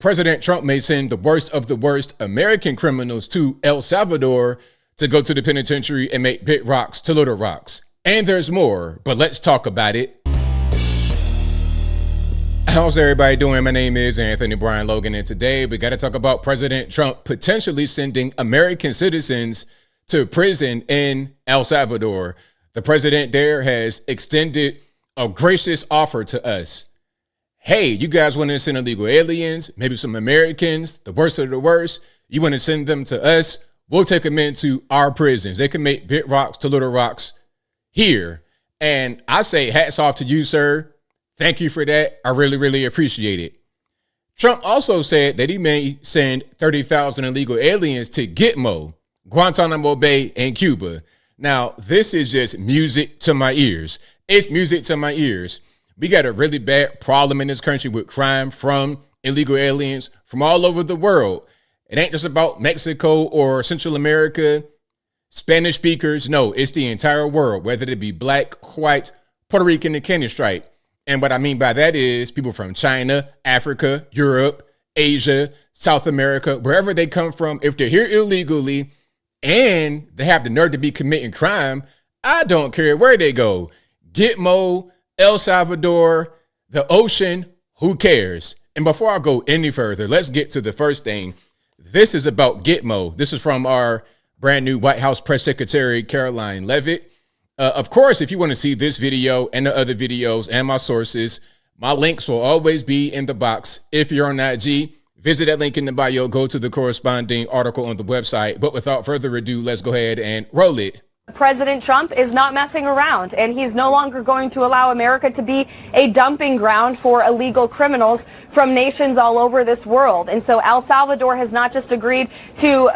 President Trump may send the worst of the worst American criminals to El Salvador to go to the penitentiary and make big rocks to little rocks. And there's more, but let's talk about it. How's everybody doing? My name is Anthony Brian Logan, and today we got to talk about President Trump potentially sending American citizens to prison in El Salvador. The president there has extended a gracious offer to us. Hey, you guys want to send illegal aliens, maybe some Americans, the worst of the worst. You want to send them to us? We'll take them into our prisons. They can make big rocks to little rocks here. And I say hats off to you, sir. Thank you for that. I really, really appreciate it. Trump also said that he may send 30,000 illegal aliens to Gitmo, Guantanamo Bay, in Cuba. Now, this is just music to my ears. It's music to my ears. We got a really bad problem in this country with crime from illegal aliens from all over the world. It ain't just about Mexico or Central America, Spanish speakers. No, it's the entire world, whether it be black, white, Puerto Rican, and Kenyan stripe. And what I mean by that is people from China, Africa, Europe, Asia, South America, wherever they come from, if they're here illegally and they have the nerve to be committing crime, I don't care where they go. Gitmo, El Salvador, the ocean, who cares? And before I go any further, let's get to the first thing. This is about Gitmo. This is from our brand new White House press secretary, Caroline Leavitt. Of course, if you want to see this video and the other videos and my sources, my links will always be in the box. If you're on IG, visit that link in the bio, go to the corresponding article on the website. But without further ado, let's go ahead and roll it. President Trump is not messing around, and he's no longer going to allow America to be a dumping ground for illegal criminals from nations all over this world. And so El Salvador has not just agreed to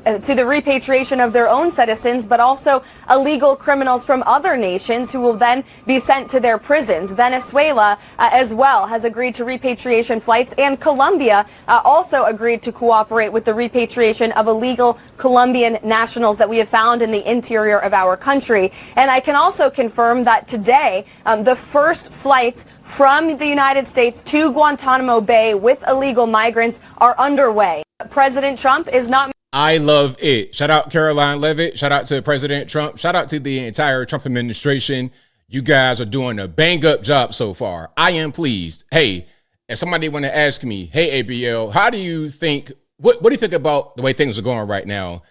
the repatriation of their own citizens, but also illegal criminals from other nations who will then be sent to their prisons. Venezuela as well has agreed to repatriation flights, and Colombia also agreed to cooperate with the repatriation of illegal Colombian nationals that we have found in the interior of our country. And I can also confirm that today, the first flights from the United States to Guantanamo Bay with illegal migrants are underway. President Trump is not... I love it. Shout out Caroline Leavitt. Shout out to President Trump. Shout out to the entire Trump administration. You guys are doing a bang up job so far. I am pleased. Hey, and somebody want to ask me, hey, ABL, how do you think, what do you think about the way things are going right now?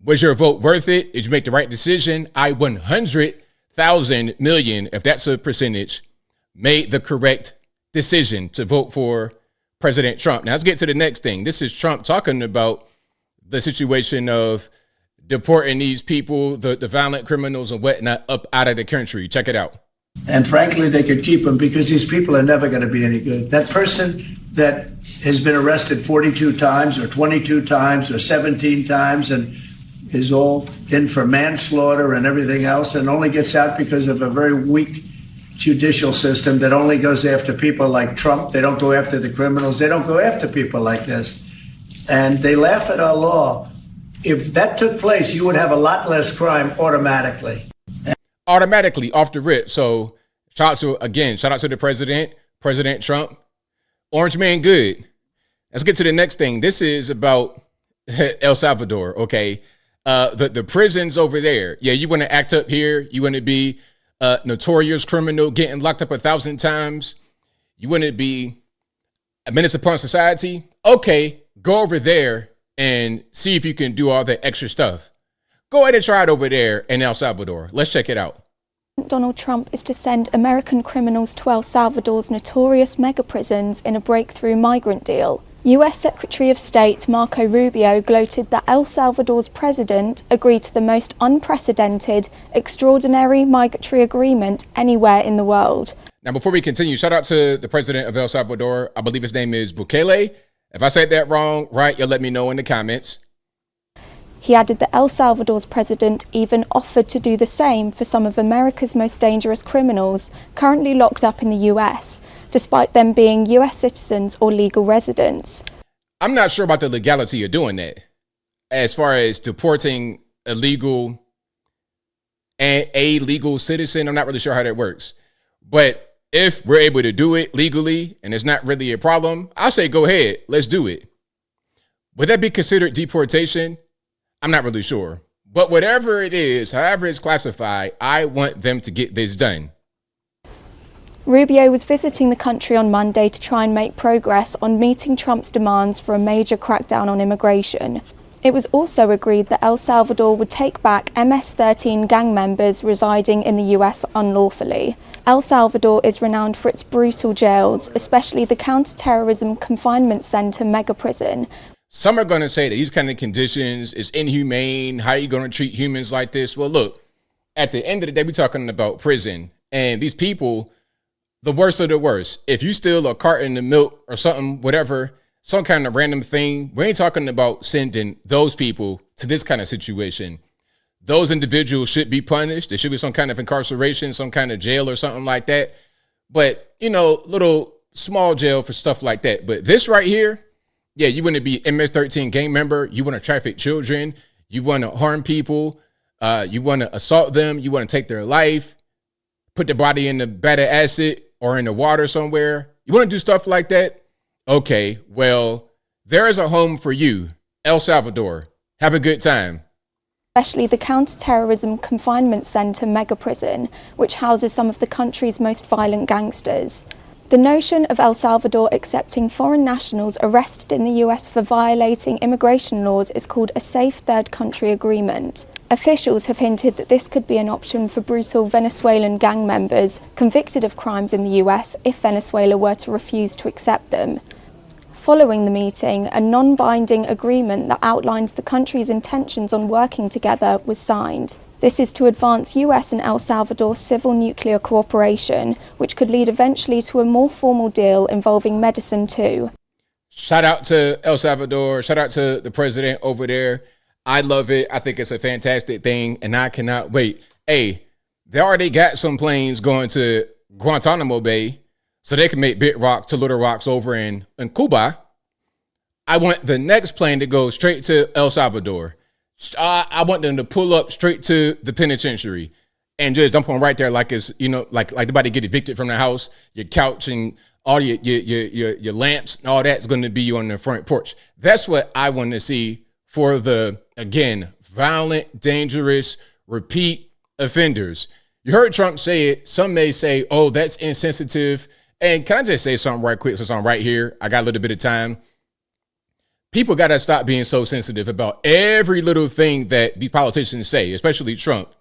Was your vote worth it? Did you make the right decision? I 100,000 million, if that's a percentage, made the correct decision to vote for President Trump. Now let's get to the next thing. This is Trump talking about the situation of deporting these people, the violent criminals and whatnot, up out of the country. Check it out. And frankly, they could keep them because these people are never going to be any good. That person that has been arrested 42 times or 22 times or 17 times and is all in for manslaughter and everything else and only gets out because of a very weak judicial system that only goes after people like Trump. They don't go after the criminals. They don't go after people like this. And they laugh at our law. If that took place, you would have a lot less crime automatically. Automatically off the rip. So shout out to the president, President Trump. Orange man good. Let's get to the next thing. This is about El Salvador, okay? The prisons over there. Yeah, you want to act up here. You want to be a notorious criminal getting locked up 1,000 times. You want to be a menace upon society. Okay, go over there and see if you can do all that extra stuff. Go ahead and try it over there in El Salvador. Let's check it out. Donald Trump is to send American criminals to El Salvador's notorious mega prisons in a breakthrough migrant deal. US Secretary of State Marco Rubio gloated that El Salvador's president agreed to the most unprecedented, extraordinary migratory agreement anywhere in the world. Now, before we continue, shout out to the president of El Salvador. I believe his name is Bukele. If I said that wrong, right, you'll let me know in the comments. He added that El Salvador's president even offered to do the same for some of America's most dangerous criminals currently locked up in the US, despite them being US citizens or legal residents. I'm not sure about the legality of doing that. As far as deporting a legal citizen, I'm not really sure how that works. But If we're able to do it legally and it's not really a problem, I'll say go ahead, let's do it. Would that be considered deportation? I'm not really sure. But whatever it is, however it's classified, I want them to get this done. Rubio was visiting the country on Monday to try and make progress on meeting Trump's demands for a major crackdown on immigration. It was also agreed that El Salvador would take back MS-13 gang members residing in the US unlawfully. El Salvador is renowned for its brutal jails, especially the counter-terrorism confinement center mega prison. Some are going to say that these kind of conditions is inhumane. How are you going to treat humans like this? Well, look, at the end of the day, we're talking about prison. And these people, the worst of the worst. If you steal a carton of milk or something, whatever, some kind of random thing, we ain't talking about sending those people to this kind of situation. Those individuals should be punished. There should be some kind of incarceration, some kind of jail or something like that. But, little small jail for stuff like that. But this right here, yeah, you want to be MS-13 gang member. You want to traffic children. You want to harm people. You want to assault them. You want to take their life, put their body in the bed of acid or in the water somewhere. You want to do stuff like that? Okay, well, there is a home for you, El Salvador. Have a good time. Especially the counter-terrorism confinement center mega prison, which houses some of the country's most violent gangsters. The notion of El Salvador accepting foreign nationals arrested in the US for violating immigration laws is called a safe third country agreement. Officials have hinted that this could be an option for brutal Venezuelan gang members convicted of crimes in the US if Venezuela were to refuse to accept them. Following the meeting, a non-binding agreement that outlines the country's intentions on working together was signed. This is to advance US and El Salvador civil nuclear cooperation, which could lead eventually to a more formal deal involving medicine too. Shout out to El Salvador. Shout out to the president over there. I love it. I think it's a fantastic thing, and I cannot wait. Hey, they already got some planes going to Guantanamo Bay so they can make big rocks to little rocks over in Cuba. I want the next plane to go straight to El Salvador. I want them to pull up straight to the penitentiary and just dump them right there like it's, like everybody get evicted from the house. Your couch and all your lamps and all that's going to be on the front porch. That's what I want to see for the, again, violent, dangerous, repeat offenders. You heard Trump say it. Some may say, oh, that's insensitive. And can I just say something right quick since I'm right here? I got a little bit of time. People got to stop being so sensitive about every little thing that these politicians say, especially Trump.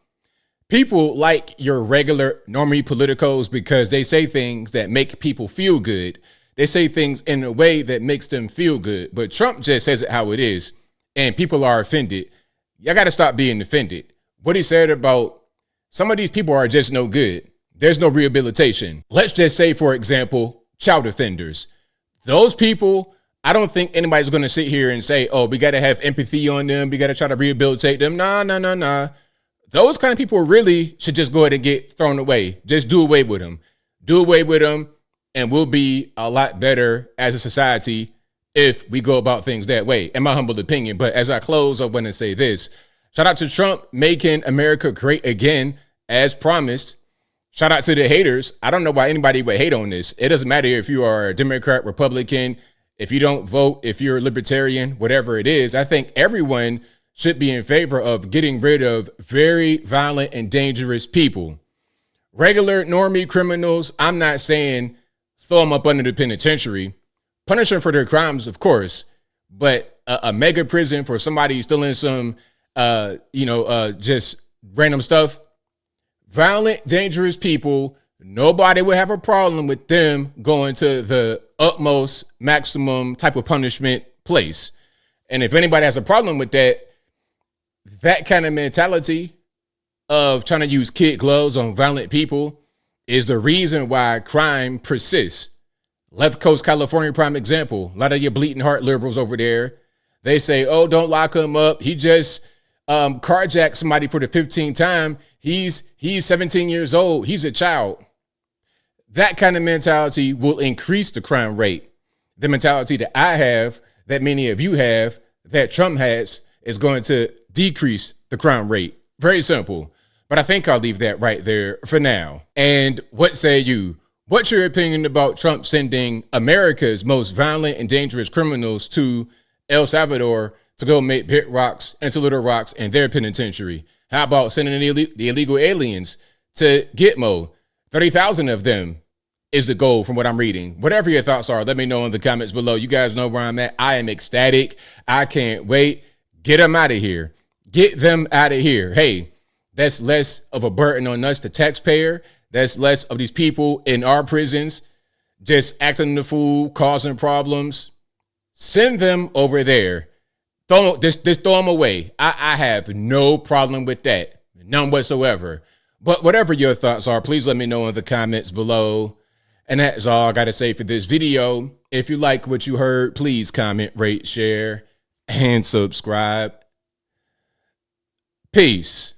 People like your regular normie politicos because they say things that make people feel good. They say things in a way that makes them feel good. But Trump just says it how it is, and people are offended. Y'all got to stop being offended. What he said about some of these people are just no good. There's no rehabilitation. Let's just say, for example, child offenders. Those people, I don't think anybody's going to sit here and say, oh, we got to have empathy on them. We got to try to rehabilitate them. Nah. Those kind of people really should just go ahead and get thrown away. Just do away with them. Do away with them, and we'll be a lot better as a society if we go about things that way, in my humble opinion. But as I close, I want to say this. Shout out to Trump making America great again, as promised. Shout out to the haters. I don't know why anybody would hate on this. It doesn't matter if you are a Democrat, Republican, if you don't vote, if you're a libertarian, whatever it is. I think everyone should be in favor of getting rid of very violent and dangerous people. Regular normie criminals, I'm not saying throw them up under the penitentiary. Punish them for their crimes, of course, but a mega prison for somebody stealing some, just random stuff. Violent, dangerous people, nobody would have a problem with them going to the utmost maximum type of punishment place. And if anybody has a problem with that kind of mentality of trying to use kid gloves on violent people is the reason why crime persists. Left Coast, California, prime example. A lot of your bleeding heart liberals over there, they say, oh, don't lock him up. He just carjacked somebody for the 15th time. He's 17 years old. He's a child. That kind of mentality will increase the crime rate. The mentality that I have, that many of you have, that Trump has, is going to decrease the crime rate. Very simple. But I think I'll leave that right there for now. And what say you? What's your opinion about Trump sending America's most violent and dangerous criminals to El Salvador to go make pit rocks into little rocks in their penitentiary? How about sending the illegal aliens to Gitmo? 30,000 of them is the goal from what I'm reading. Whatever your thoughts are, let me know in the comments below. You guys know where I'm at. I am ecstatic. I can't wait. Get them out of here. Get them out of here. Hey, that's less of a burden on us, the taxpayer. That's less of these people in our prisons just acting the fool, causing problems. Send them over there. Just throw them away. I have no problem with that. None whatsoever. But whatever your thoughts are, please let me know in the comments below. And that is all I got to say for this video. If you like what you heard, please comment, rate, share, and subscribe. Peace.